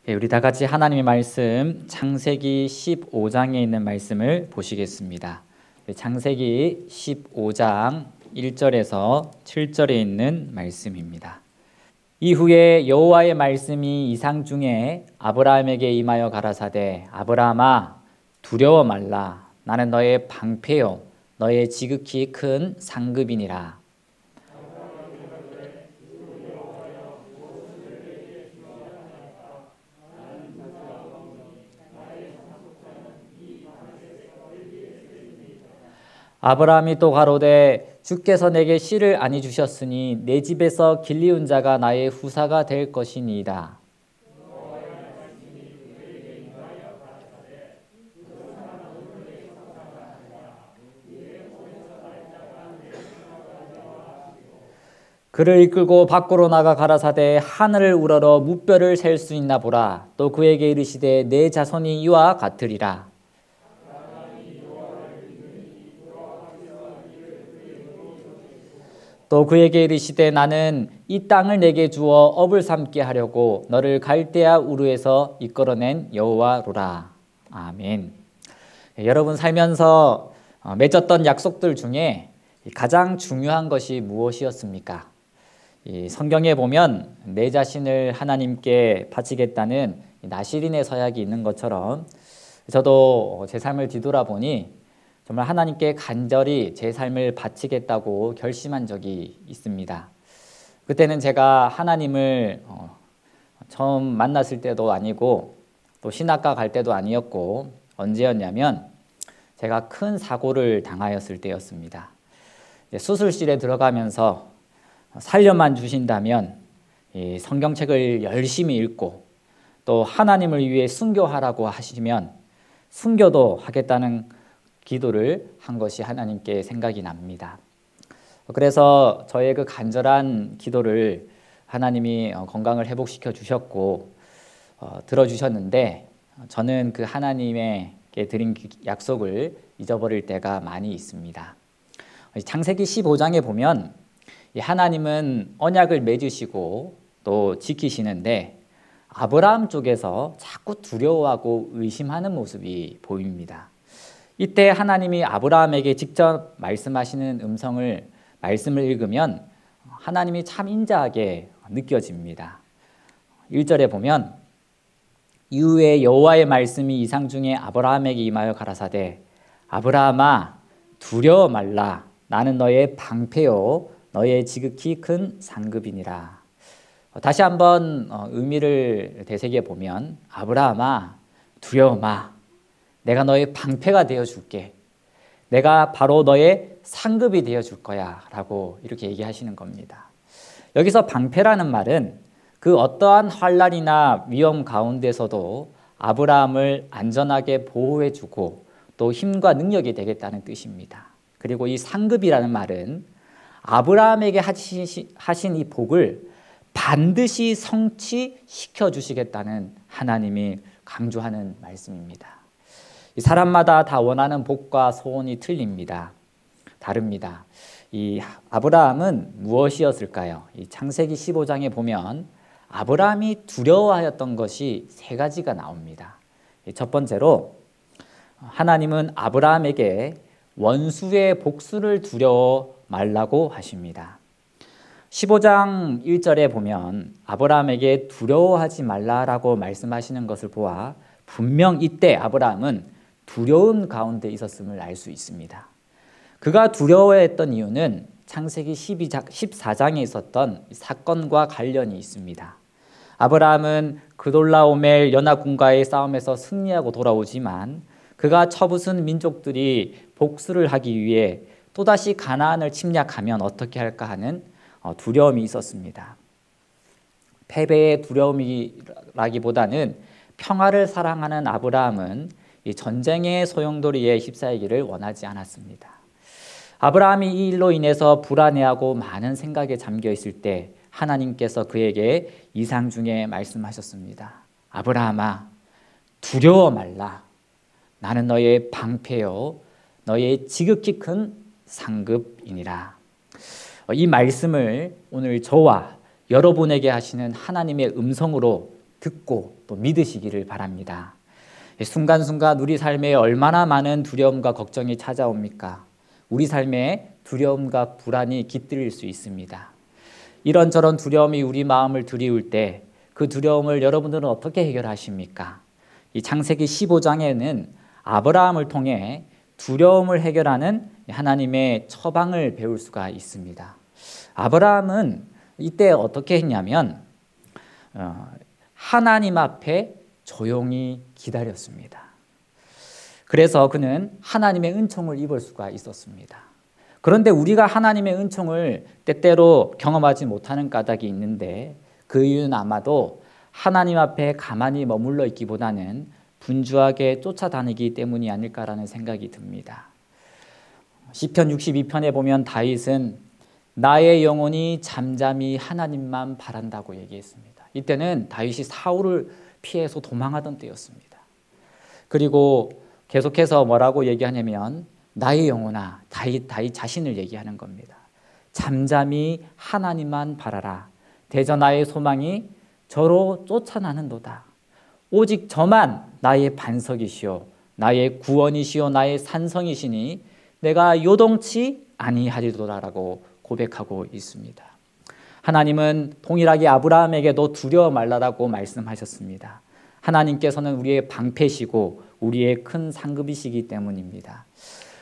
우리 다 같이 하나님의 말씀 창세기 15장에 있는 말씀을 보시겠습니다. 창세기 15장 1절에서 7절에 있는 말씀입니다. 이후에 여호와의 말씀이 이상 중에 아브라함에게 임하여 가라사대 아브라함아 두려워 말라 나는 너의 방패요 너의 지극히 큰 상급이니라. 아브라함이 또 가로되 주께서 내게 씨를 아니 주셨으니 내 집에서 길리운 자가 나의 후사가 될 것이니이다. 그를 이끌고 밖으로 나가 가라사대 하늘을 우러러 무뼈를 셀 수 있나 보라. 또 그에게 이르시되 내 자손이 이와 같으리라. 또 그에게 이르시되 나는 이 땅을 내게 주어 업을 삼게 하려고 너를 갈대아 우르에서 이끌어낸 여호와로라. 아멘. 여러분 살면서 맺었던 약속들 중에 가장 중요한 것이 무엇이었습니까? 이 성경에 보면 내 자신을 하나님께 바치겠다는 나시린의 서약이 있는 것처럼 저도 제 삶을 뒤돌아보니 정말 하나님께 간절히 제 삶을 바치겠다고 결심한 적이 있습니다. 그때는 제가 하나님을 처음 만났을 때도 아니고 또 신학과 갈 때도 아니었고 언제였냐면 제가 큰 사고를 당하였을 때였습니다. 수술실에 들어가면서 살려만 주신다면 이 성경책을 열심히 읽고 또 하나님을 위해 순교하라고 하시면 순교도 하겠다는 기도를 한 것이 하나님께 생각이 납니다. 그래서 저의 그 간절한 기도를 하나님이 건강을 회복시켜 주셨고 들어주셨는데 저는 그 하나님에게 드린 약속을 잊어버릴 때가 많이 있습니다. 창세기 15장에 보면 하나님은 언약을 맺으시고 또 지키시는데 아브라함 쪽에서 자꾸 두려워하고 의심하는 모습이 보입니다. 이때 하나님이 아브라함에게 직접 말씀하시는 말씀을 읽으면 하나님이 참 인자하게 느껴집니다. 1절에 보면 이후에 여호와의 말씀이 이상 중에 아브라함에게 임하여 가라사대 아브라함아 두려워 말라 나는 너의 방패요 너의 지극히 큰 상급이니라. 다시 한번 의미를 되새겨 보면 아브라함아 두려워 마 내가 너의 방패가 되어줄게. 내가 바로 너의 상급이 되어줄 거야 라고 이렇게 얘기하시는 겁니다. 여기서 방패라는 말은 그 어떠한 환난이나 위험 가운데서도 아브라함을 안전하게 보호해주고 또 힘과 능력이 되겠다는 뜻입니다. 그리고 이 상급이라는 말은 아브라함에게 하신 이 복을 반드시 성취시켜 주시겠다는 하나님이 강조하는 말씀입니다. 사람마다 다 원하는 복과 소원이 틀립니다. 다릅니다. 이 아브라함은 무엇이었을까요? 이 창세기 15장에 보면 아브라함이 두려워하였던 것이 세 가지가 나옵니다. 첫 번째로 하나님은 아브라함에게 원수의 복수를 두려워 말라고 하십니다. 15장 1절에 보면 아브라함에게 두려워하지 말라라고 말씀하시는 것을 보아 분명 이때 아브라함은 두려움 가운데 있었음을 알 수 있습니다. 그가 두려워했던 이유는 창세기 14장에 있었던 사건과 관련이 있습니다. 아브라함은 그돌라오멜 연합군과의 싸움에서 승리하고 돌아오지만 그가 쳐부순 민족들이 복수를 하기 위해 또다시 가나안을 침략하면 어떻게 할까 하는 두려움이 있었습니다. 패배의 두려움이라기보다는 평화를 사랑하는 아브라함은 이 전쟁의 소용돌이에 휩싸이기를 원하지 않았습니다. 아브라함이 이 일로 인해서 불안해하고 많은 생각에 잠겨 있을 때 하나님께서 그에게 이상 중에 말씀하셨습니다. 아브라함아 두려워 말라 나는 너의 방패요 너의 지극히 큰 상급이니라. 이 말씀을 오늘 저와 여러분에게 하시는 하나님의 음성으로 듣고 또 믿으시기를 바랍니다. 순간순간 우리 삶에 얼마나 많은 두려움과 걱정이 찾아옵니까? 우리 삶에 두려움과 불안이 깃들일 수 있습니다. 이런저런 두려움이 우리 마음을 두리울 때 그 두려움을 여러분들은 어떻게 해결하십니까? 이 창세기 15장에는 아브라함을 통해 두려움을 해결하는 하나님의 처방을 배울 수가 있습니다. 아브라함은 이때 어떻게 했냐면 하나님 앞에 조용히 기다렸습니다. 그래서 그는 하나님의 은총을 입을 수가 있었습니다. 그런데 우리가 하나님의 은총을 때때로 경험하지 못하는 까닭이 있는데 그 이유는 아마도 하나님 앞에 가만히 머물러 있기보다는 분주하게 쫓아다니기 때문이 아닐까라는 생각이 듭니다. 시편 62편에 보면 다윗은 나의 영혼이 잠잠히 하나님만 바란다고 얘기했습니다. 이때는 다윗이 사울을 피해서 도망하던 때였습니다. 그리고 계속해서 뭐라고 얘기하냐면 나의 영혼아, 다윗 자신을 얘기하는 겁니다. 잠잠히 하나님만 바라라. 대저 나의 소망이 저로 쫓아나는도다. 오직 저만 나의 반석이시오 나의 구원이시오 나의 산성이시니 내가 요동치 아니하리로다라고 고백하고 있습니다. 하나님은 동일하게 아브라함에게도 두려워 말라라고 말씀하셨습니다. 하나님께서는 우리의 방패시고 우리의 큰 상급이시기 때문입니다.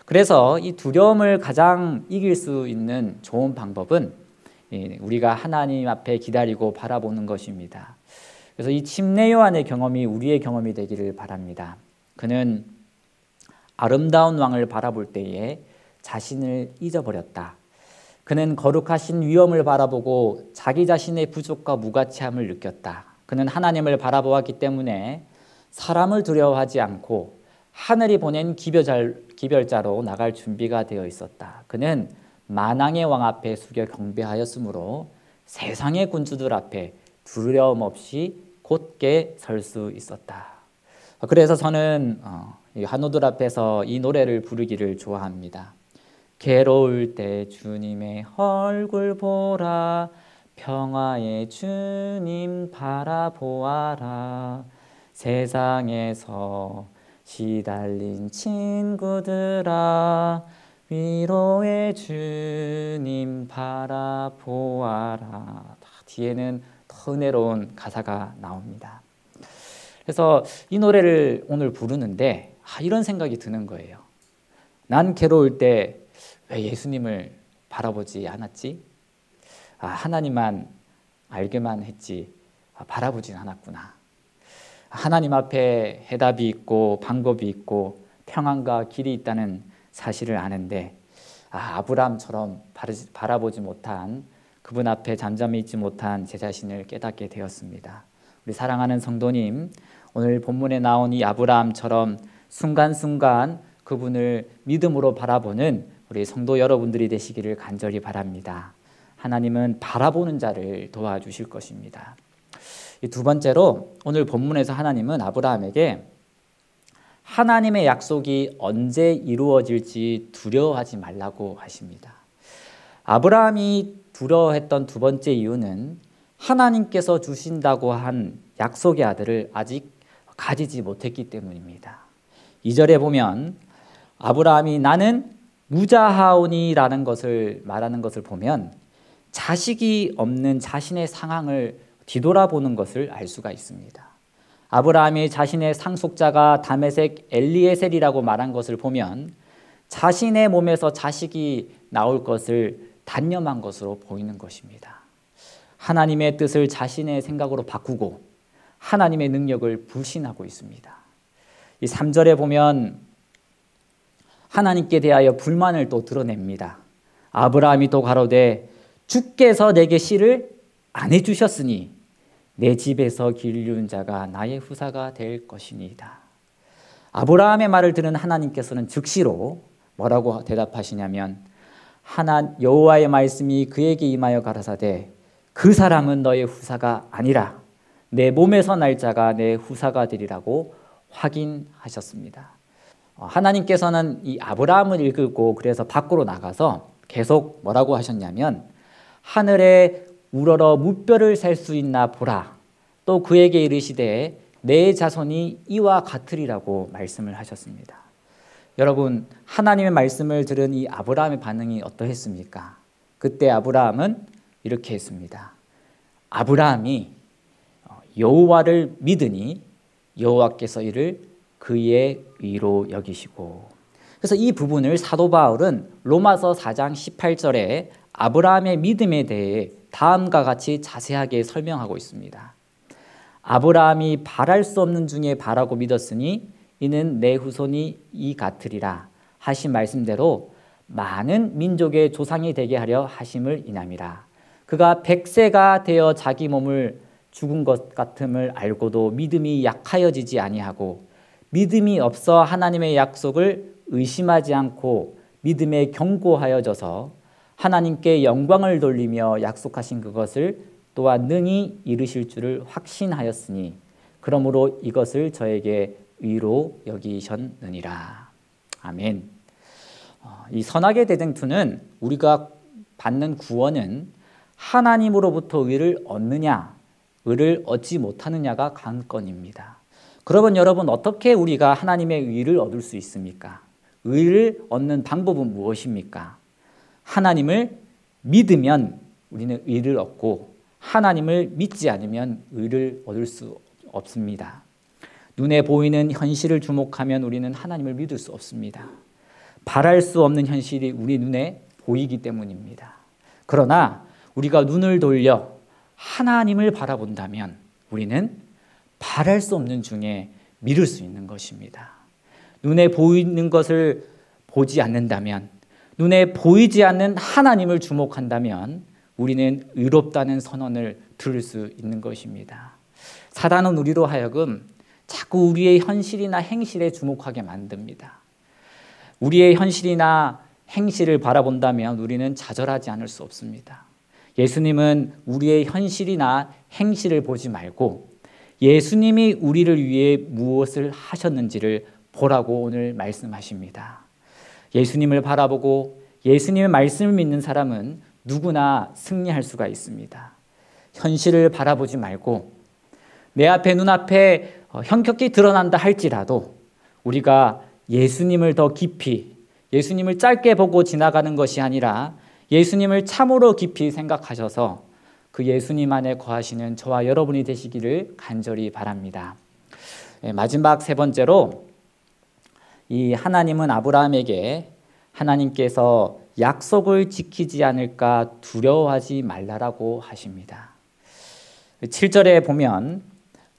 그래서 이 두려움을 가장 이길 수 있는 좋은 방법은 우리가 하나님 앞에 기다리고 바라보는 것입니다. 그래서 이 침례 요한의 경험이 우리의 경험이 되기를 바랍니다. 그는 아름다운 왕을 바라볼 때에 자신을 잊어버렸다. 그는 거룩하신 위엄을 바라보고 자기 자신의 부족과 무가치함을 느꼈다. 그는 하나님을 바라보았기 때문에 사람을 두려워하지 않고 하늘이 보낸 기별자로 나갈 준비가 되어 있었다. 그는 만왕의 왕 앞에 숙여 경배하였으므로 세상의 군주들 앞에 두려움 없이 곧게 설 수 있었다. 그래서 저는 한우들 앞에서 이 노래를 부르기를 좋아합니다. 괴로울 때 주님의 얼굴 보라 평화의 주님 바라보아라 세상에서 시달린 친구들아 위로의 주님 바라보아라. 뒤에는 더 은혜로운 가사가 나옵니다. 그래서 이 노래를 오늘 부르는데 이런 생각이 드는 거예요. 난 괴로울 때 왜 예수님을 바라보지 않았지? 하나님만 알게만 했지 바라보진 않았구나. 하나님 앞에 해답이 있고 방법이 있고 평안과 길이 있다는 사실을 아는데 아브라함처럼 바라보지 못한 그분 앞에 잠잠히 있지 못한 제 자신을 깨닫게 되었습니다. 우리 사랑하는 성도님, 오늘 본문에 나온 이 아브라함처럼 순간순간 그분을 믿음으로 바라보는 우리 성도 여러분들이 되시기를 간절히 바랍니다. 하나님은 바라보는 자를 도와주실 것입니다. 두 번째로 오늘 본문에서 하나님은 아브라함에게 하나님의 약속이 언제 이루어질지 두려워하지 말라고 하십니다. 아브라함이 두려워했던 두 번째 이유는 하나님께서 주신다고 한 약속의 아들을 아직 가지지 못했기 때문입니다. 2절에 보면 아브라함이 나는 무자하오니라는 것을 말하는 것을 보면 자식이 없는 자신의 상황을 뒤돌아보는 것을 알 수가 있습니다. 아브라함이 자신의 상속자가 다메섹 엘리에셀이라고 말한 것을 보면 자신의 몸에서 자식이 나올 것을 단념한 것으로 보이는 것입니다. 하나님의 뜻을 자신의 생각으로 바꾸고 하나님의 능력을 불신하고 있습니다. 이 3절에 보면 하나님께 대하여 불만을 또 드러냅니다. 아브라함이 또 가로되 주께서 내게 씨를 안 해주셨으니 내 집에서 기르는 자가 나의 후사가 될 것이니이다. 아브라함의 말을 들은 하나님께서는 즉시로 뭐라고 대답하시냐면 여호와의 말씀이 그에게 임하여 가라사대 그 사람은 너의 후사가 아니라 내 몸에서 날 자가 내 후사가 되리라고 확인하셨습니다. 하나님께서는 이 아브라함을 이끌고 그래서 밖으로 나가서 계속 뭐라고 하셨냐면 하늘에 우러러 무뼈를 셀 수 있나 보라. 또 그에게 이르시되 내 자손이 이와 같으리라고 말씀을 하셨습니다. 여러분, 하나님의 말씀을 들은 이 아브라함의 반응이 어떠했습니까? 그때 아브라함은 이렇게 했습니다. 아브라함이 여호와를 믿으니 여호와께서 이를 그의 의로 여기시고. 그래서 이 부분을 사도 바울은 로마서 4장 18절에 아브라함의 믿음에 대해 다음과 같이 자세하게 설명하고 있습니다. 아브라함이 바랄 수 없는 중에 바라고 믿었으니 이는 내 후손이 이 같으리라 하신 말씀대로 많은 민족의 조상이 되게 하려 하심을 인함이라. 그가 100세가 되어 자기 몸을 죽은 것 같음을 알고도 믿음이 약하여지지 아니하고 믿음이 없어 하나님의 약속을 의심하지 않고 믿음에 견고하여져서 하나님께 영광을 돌리며 약속하신 그것을 또한 능히 이루실 줄을 확신하였으니 그러므로 이것을 저에게 의로 여기셨느니라. 아멘. 이 선악의 대쟁투는 우리가 받는 구원은 하나님으로부터 의를 얻느냐, 의를 얻지 못하느냐가 관건입니다. 그러면 여러분, 어떻게 우리가 하나님의 의를 얻을 수 있습니까? 의를 얻는 방법은 무엇입니까? 하나님을 믿으면 우리는 의를 얻고 하나님을 믿지 않으면 의를 얻을 수 없습니다. 눈에 보이는 현실을 주목하면 우리는 하나님을 믿을 수 없습니다. 바랄 수 없는 현실이 우리 눈에 보이기 때문입니다. 그러나 우리가 눈을 돌려 하나님을 바라본다면 우리는 바랄 수 없는 중에 믿을 수 있는 것입니다. 눈에 보이는 것을 보지 않는다면, 눈에 보이지 않는 하나님을 주목한다면 우리는 의롭다는 선언을 들을 수 있는 것입니다. 사단은 우리로 하여금 자꾸 우리의 현실이나 행실에 주목하게 만듭니다. 우리의 현실이나 행실을 바라본다면 우리는 좌절하지 않을 수 없습니다. 예수님은 우리의 현실이나 행실을 보지 말고 예수님이 우리를 위해 무엇을 하셨는지를 보라고 오늘 말씀하십니다. 예수님을 바라보고 예수님의 말씀을 믿는 사람은 누구나 승리할 수가 있습니다. 현실을 바라보지 말고 내 앞에 눈앞에 현격히 드러난다 할지라도 우리가 예수님을 더 깊이, 예수님을 짧게 보고 지나가는 것이 아니라 예수님을 참으로 깊이 생각하셔서 그 예수님 안에 거하시는 저와 여러분이 되시기를 간절히 바랍니다. 마지막 세 번째로, 이 하나님은 아브라함에게 하나님께서 약속을 지키지 않을까 두려워하지 말라라고 하십니다. 7절에 보면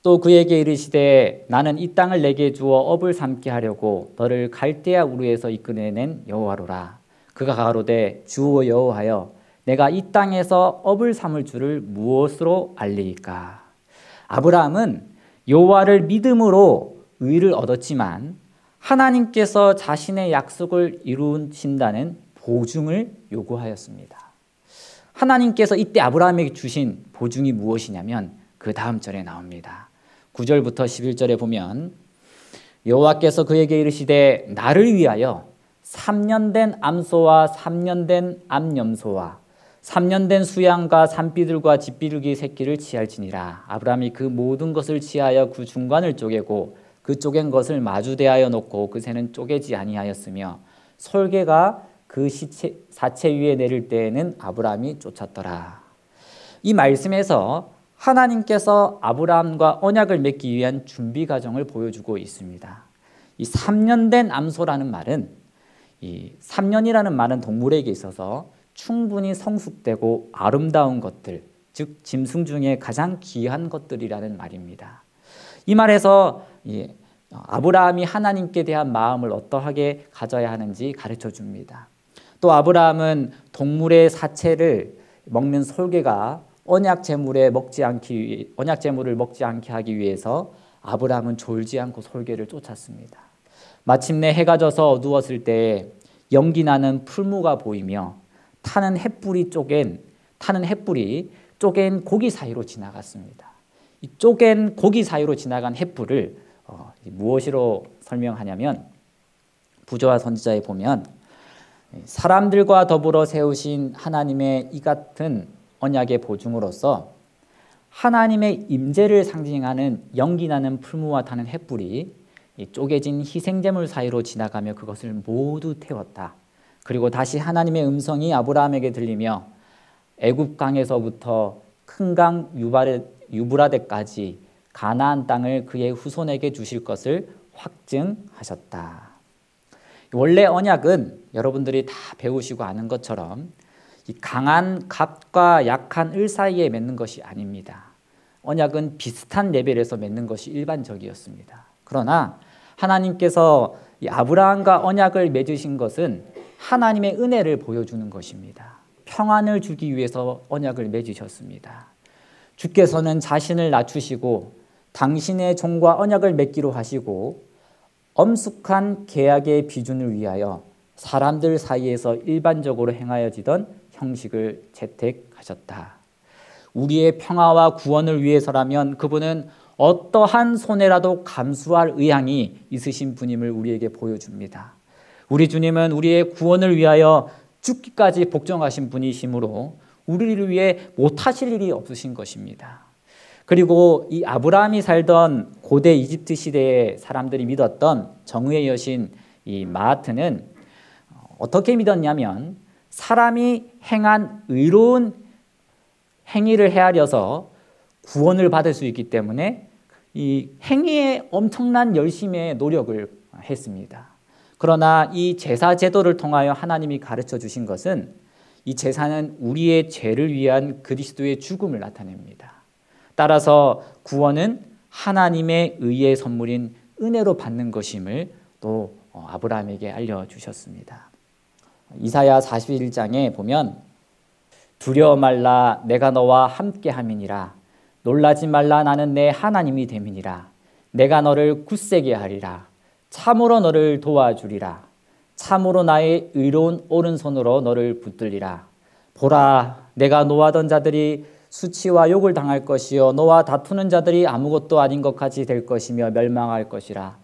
또 그에게 이르시되 나는 이 땅을 내게 주어 업을 삼게 하려고 너를 갈대아 우르에서 이끌어낸 여호와로라. 그가 가로되 주 여호와여 내가 이 땅에서 업을 삼을 줄을 무엇으로 알리이까. 아브라함은 여호와를 믿음으로 의를 얻었지만 하나님께서 자신의 약속을 이루신다는 보증을 요구하였습니다. 하나님께서 이때 아브라함에게 주신 보증이 무엇이냐면 그 다음 절에 나옵니다. 9절부터 11절에 보면 여호와께서 그에게 이르시되 나를 위하여 3년 된 암소와 3년 된 암염소와 3년 된 수양과 산비둘과 집비둘기 새끼를 취할지니라. 아브라함이 그 모든 것을 취하여 그 중간을 쪼개고 그 쪼갠 것을 마주대하여 놓고 그 새는 쪼개지 아니하였으며 솔개가 그 사체 위에 내릴 때에는 아브라함이 쫓았더라. 이 말씀에서 하나님께서 아브라함과 언약을 맺기 위한 준비 과정을 보여주고 있습니다. 이 3년 된 암소라는 말은, 이 3년이라는 말은 동물에게 있어서 충분히 성숙되고 아름다운 것들, 즉 짐승 중에 가장 귀한 것들이라는 말입니다. 이 말에서 아브라함이 하나님께 대한 마음을 어떠하게 가져야 하는지 가르쳐 줍니다. 또 아브라함은 동물의 사체를 먹는 솔개가 언약 제물을 먹지 않게 하기 위해서 아브라함은 졸지 않고 솔개를 쫓았습니다. 마침내 해가 져서 어두웠을 때 연기 나는 풀무가 보이며 타는 햇불이 쪼갠 고기 사이로 지나갔습니다. 이 쪼갠 고기 사이로 지나간 햇불을 무엇으로 설명하냐면, 부조와 선지자에 보면 사람들과 더불어 세우신 하나님의 이 같은 언약의 보증으로서 하나님의 임재를 상징하는 연기 나는 풀무와 타는 횃불이 이 쪼개진 희생제물 사이로 지나가며 그것을 모두 태웠다. 그리고 다시 하나님의 음성이 아브라함에게 들리며 애굽 강에서부터 큰 강 유브라데까지 가나안 땅을 그의 후손에게 주실 것을 확증하셨다. 원래 언약은 여러분들이 다 배우시고 아는 것처럼 이 강한 갑과 약한 을 사이에 맺는 것이 아닙니다. 언약은 비슷한 레벨에서 맺는 것이 일반적이었습니다. 그러나 하나님께서 이 아브라함과 언약을 맺으신 것은 하나님의 은혜를 보여주는 것입니다. 평안을 주기 위해서 언약을 맺으셨습니다. 주께서는 자신을 낮추시고 당신의 종과 언약을 맺기로 하시고 엄숙한 계약의 비준을 위하여 사람들 사이에서 일반적으로 행하여지던 형식을 채택하셨다. 우리의 평화와 구원을 위해서라면 그분은 어떠한 손해라도 감수할 의향이 있으신 분임을 우리에게 보여줍니다. 우리 주님은 우리의 구원을 위하여 죽기까지 복종하신 분이시므로 우리를 위해 못하실 일이 없으신 것입니다. 그리고 이 아브라함이 살던 고대 이집트 시대의 사람들이 믿었던 정의의 여신 이 마아트는 어떻게 믿었냐면 사람이 행한 의로운 행위를 헤아려서 구원을 받을 수 있기 때문에 이 행위에 엄청난 열심의 노력을 했습니다. 그러나 이 제사 제도를 통하여 하나님이 가르쳐 주신 것은 이 제사는 우리의 죄를 위한 그리스도의 죽음을 나타냅니다. 따라서 구원은 하나님의 의의 선물인 은혜로 받는 것임을 또 아브라함에게 알려주셨습니다. 이사야 41장에 보면 두려워 말라 내가 너와 함께함이니라 놀라지 말라 나는 내 하나님이 됨이니라 내가 너를 굳세게 하리라 참으로 너를 도와주리라 참으로 나의 의로운 오른손으로 너를 붙들리라 보라 내가 노하던 자들이 수치와 욕을 당할 것이요 너와 다투는 자들이 아무것도 아닌 것 같이 될 것이며 멸망할 것이라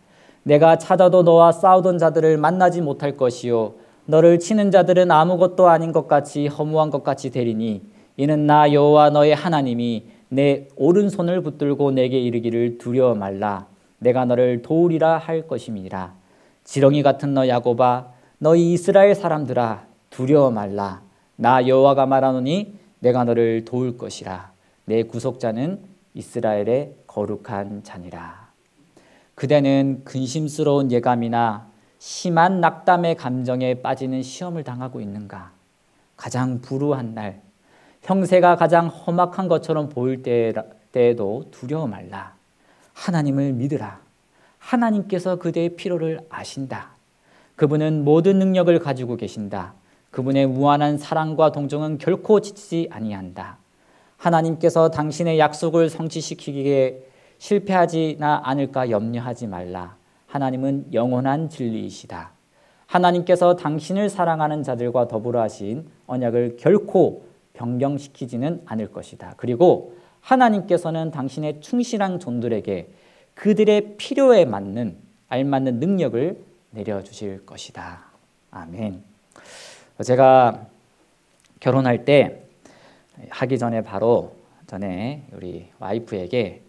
내가 찾아도 너와 싸우던 자들을 만나지 못할 것이요 너를 치는 자들은 아무것도 아닌 것 같이 허무한 것 같이 되리니 이는 나 여호와 너의 하나님이 내 오른손을 붙들고 내게 이르기를 두려워 말라 내가 너를 도우리라 할 것임이니라 지렁이 같은 너 야곱아 너희 이스라엘 사람들아 두려워 말라 나 여호와가 말하노니 내가 너를 도울 것이라 내 구속자는 이스라엘의 거룩한 자니라. 그대는 근심스러운 예감이나 심한 낙담의 감정에 빠지는 시험을 당하고 있는가? 가장 불우한 날, 형세가 가장 험악한 것처럼 보일 때에도 두려워 말라. 하나님을 믿으라. 하나님께서 그대의 필요를 아신다. 그분은 모든 능력을 가지고 계신다. 그분의 무한한 사랑과 동정은 결코 지치지 아니한다. 하나님께서 당신의 약속을 성취시키기에 실패하지나 않을까 염려하지 말라. 하나님은 영원한 진리이시다. 하나님께서 당신을 사랑하는 자들과 더불어 하신 언약을 결코 변경시키지는 않을 것이다. 그리고 하나님께서는 당신의 충실한 종들에게 그들의 필요에 맞는 알맞는 능력을 내려주실 것이다. 아멘. 제가 결혼할 때 하기 전에 바로 전에 우리 와이프에게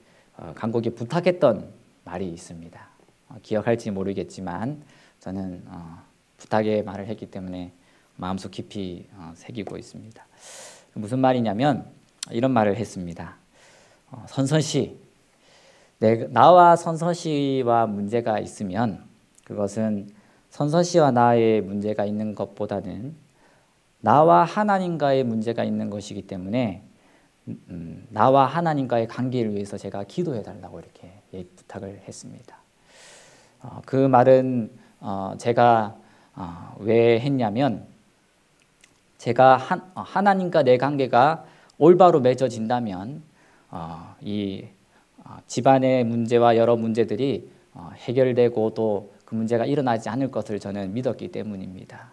간곡히 부탁했던 말이 있습니다. 기억할지 모르겠지만 저는 부탁의 말을 했기 때문에 마음속 깊이 새기고 있습니다. 무슨 말이냐면 이런 말을 했습니다. 선선 씨, 나와 선선 씨와 문제가 있으면 그것은 선선 씨와 나의 문제가 있는 것보다는 나와 하나님과의 문제가 있는 것이기 때문에 나와 하나님과의 관계를 위해서 제가 기도해 달라고 이렇게 부탁을 했습니다. 그 말은 제가 왜 했냐면 제가 하나님과 내 관계가 올바로 맺어진다면 이 집안의 문제와 여러 문제들이 해결되고 또 그 문제가 일어나지 않을 것을 저는 믿었기 때문입니다.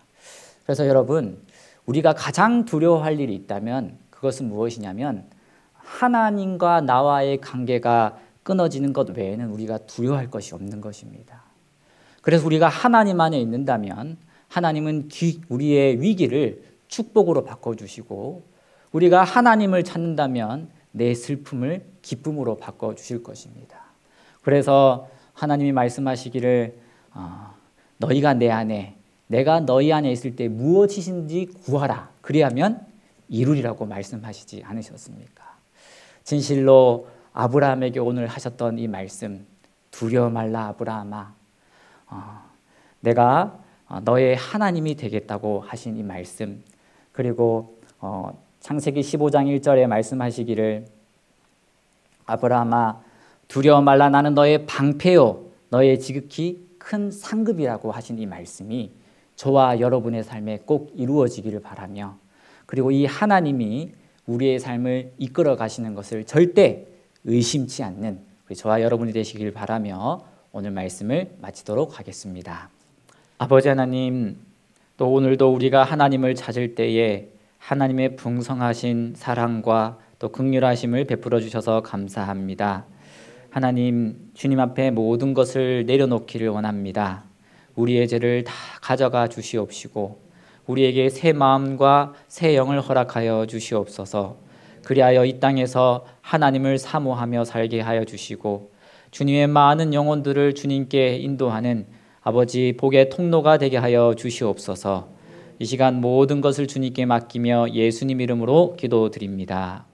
그래서 여러분, 우리가 가장 두려워할 일이 있다면 그것은 무엇이냐면 하나님과 나와의 관계가 끊어지는 것 외에는 우리가 두려워할 것이 없는 것입니다. 그래서 우리가 하나님 안에 있는다면 하나님은 우리의 위기를 축복으로 바꿔주시고 우리가 하나님을 찾는다면 내 슬픔을 기쁨으로 바꿔주실 것입니다. 그래서 하나님이 말씀하시기를 너희가 내 안에 내가 너희 안에 있을 때 무엇이든지 구하라 그리하면 이루리라고 말씀하시지 않으셨습니까? 진실로 아브라함에게 오늘 하셨던 이 말씀 두려워 말라 아브라함아 내가 너의 하나님이 되겠다고 하신 이 말씀 그리고 창세기 15장 1절에 말씀하시기를 아브라함아 두려워 말라 나는 너의 방패요 너의 지극히 큰 상급이라고 하신 이 말씀이 저와 여러분의 삶에 꼭 이루어지기를 바라며 그리고 이 하나님이 우리의 삶을 이끌어 가시는 것을 절대 의심치 않는 저와 여러분이 되시길 바라며 오늘 말씀을 마치도록 하겠습니다. 아버지 하나님, 또 오늘도 우리가 하나님을 찾을 때에 하나님의 풍성하신 사랑과 또 긍휼하심을 베풀어 주셔서 감사합니다. 하나님, 주님 앞에 모든 것을 내려놓기를 원합니다. 우리의 죄를 다 가져가 주시옵시고 우리에게 새 마음과 새 영을 허락하여 주시옵소서. 그리하여 이 땅에서 하나님을 사모하며 살게 하여 주시고 주님의 많은 영혼들을 주님께 인도하는 아버지 복의 통로가 되게 하여 주시옵소서. 이 시간 모든 것을 주님께 맡기며 예수님 이름으로 기도드립니다.